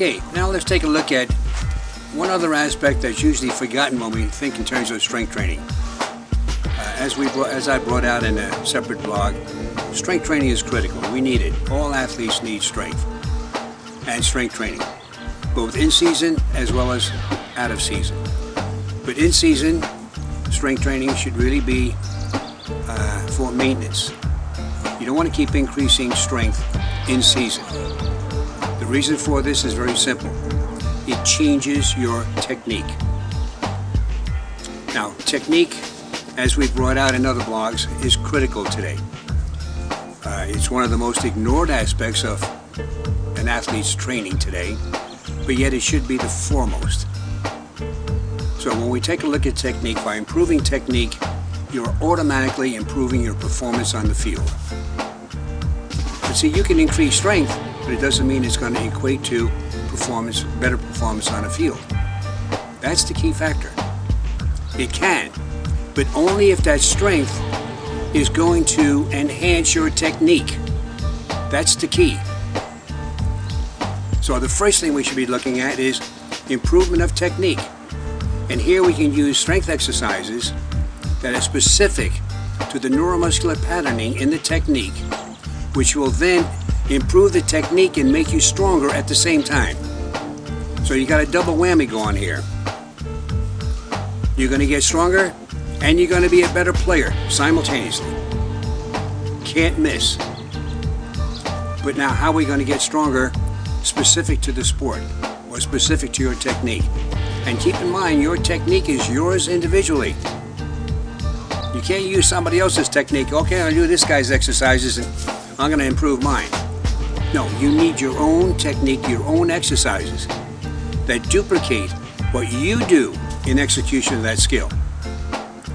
Okay, now let's take a look at one other aspect that's usually forgotten when we think in terms of strength training. As I brought out in a separate blog, strength training is critical. We need it. All athletes need strength and strength training, both in season as well as out of season. But in season, strength training should really be for maintenance. You don't want to keep increasing strength in season. The reason for this is very simple. It changes your technique. Now, technique, as we've brought out in other blogs, is critical today. It's one of the most ignored aspects of an athlete's training today, but yet it should be the foremost. So when we take a look at technique, by improving technique, you're automatically improving your performance on the field. But see, you can increase strength, but it doesn't mean it's going to equate to better performance on the field. That's the key factor. It can, but only if that strength is going to enhance your technique. That's the key. So the first thing we should be looking at is improvement of technique. And here we can use strength exercises that are specific to the neuromuscular patterning in the technique, which will then improve the technique and make you stronger at the same time. So you got a double whammy going here. You're going to get stronger and you're going to be a better player simultaneously. Can't miss. But now, how are we going to get stronger specific to the sport or specific to your technique? And keep in mind, your technique is yours individually. You can't use somebody else's technique. Okay, I'll do this guy's exercises and I'm going to improve mine. No, you need your own technique, your own exercises that duplicate what you do in execution of that skill.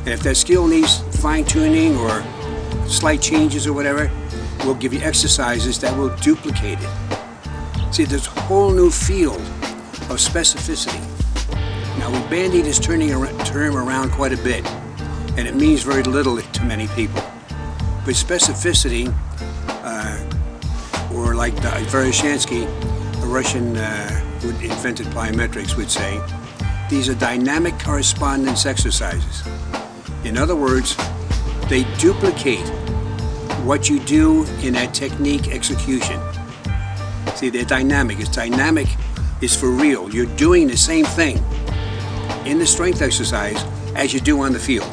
And if that skill needs fine-tuning or slight changes or whatever, we'll give you exercises that will duplicate it. See, there's a whole new field of specificity. Now, we bandy this term around quite a bit, and it means very little to many people. But specificity, or like Vereshchansky, a Russian who invented plyometrics, would say, these are dynamic correspondence exercises. In other words, they duplicate what you do in that technique execution. See, they're dynamic. It's dynamic, it's for real. You're doing the same thing in the strength exercise as you do on the field.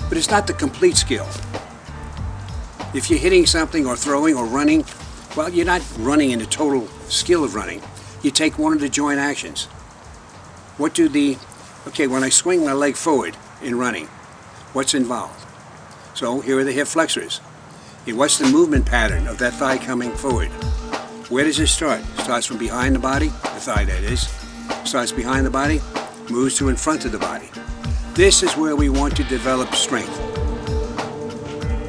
But it's not the complete skill. If you're hitting something or throwing or running, well, you're not running in the total skill of running. You take one of the joint actions. When I swing my leg forward in running, what's involved? So here are the hip flexors. What's the movement pattern of that thigh coming forward? Where does it start? It starts from behind the body, the thigh that is. Starts behind the body, moves to in front of the body. This is where we want to develop strength.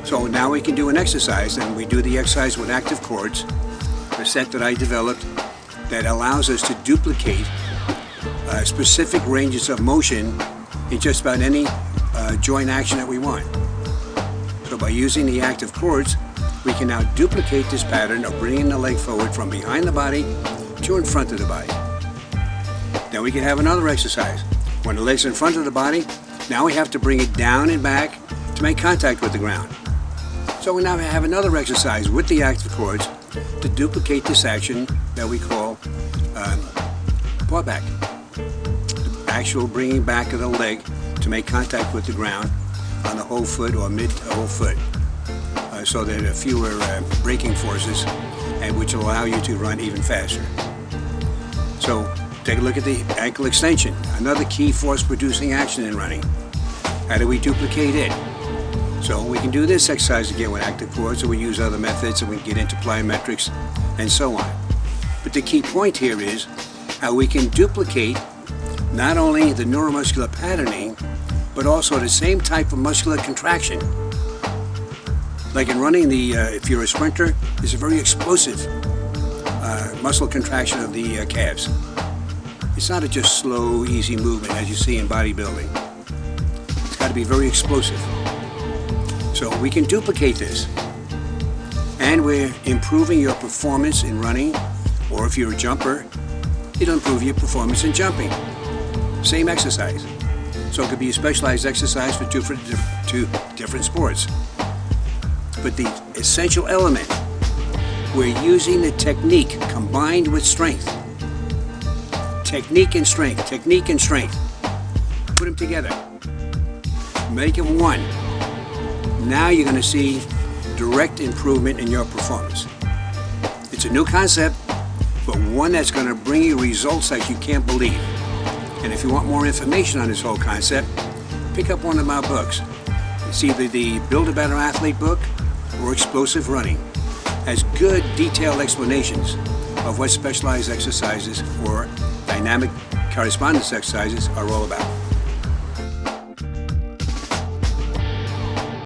So now we can do an exercise, and we do the exercise with active chords, a set that I developed that allows us to duplicate specific ranges of motion in just about any joint action that we want. So by using the active chords, we can now duplicate this pattern of bringing the leg forward from behind the body to in front of the body. Then we can have another exercise. When the leg's in front of the body, now we have to bring it down and back to make contact with the ground. So we now have another exercise with the active chords to duplicate this action that we call paw back. The actual bringing back of the leg to make contact with the ground on the whole foot or mid-whole foot, so that there are fewer braking forces, and which will allow you to run even faster. So take a look at the ankle extension, another key force-producing action in running. How do we duplicate it? So we can do this exercise again with active chords, or we use other methods, and we get into plyometrics and so on. But the key point here is how we can duplicate not only the neuromuscular patterning, but also the same type of muscular contraction. Like in running, if you're a sprinter, it's a very explosive muscle contraction of the calves. It's not a just slow, easy movement as you see in bodybuilding. It's got to be very explosive. So we can duplicate this. And we're improving your performance in running, or if you're a jumper, it'll improve your performance in jumping. Same exercise. So it could be a specialized exercise for two different sports. But the essential element, we're using the technique combined with strength. Technique and strength, technique and strength. Put them together. Make them one. Now you're going to see direct improvement in your performance. It's a new concept, but one that's going to bring you results like you can't believe. And if you want more information on this whole concept, pick up one of my books. It's either the Build a Better Athlete book or Explosive Running. It has good detailed explanations of what specialized exercises or dynamic correspondence exercises are all about.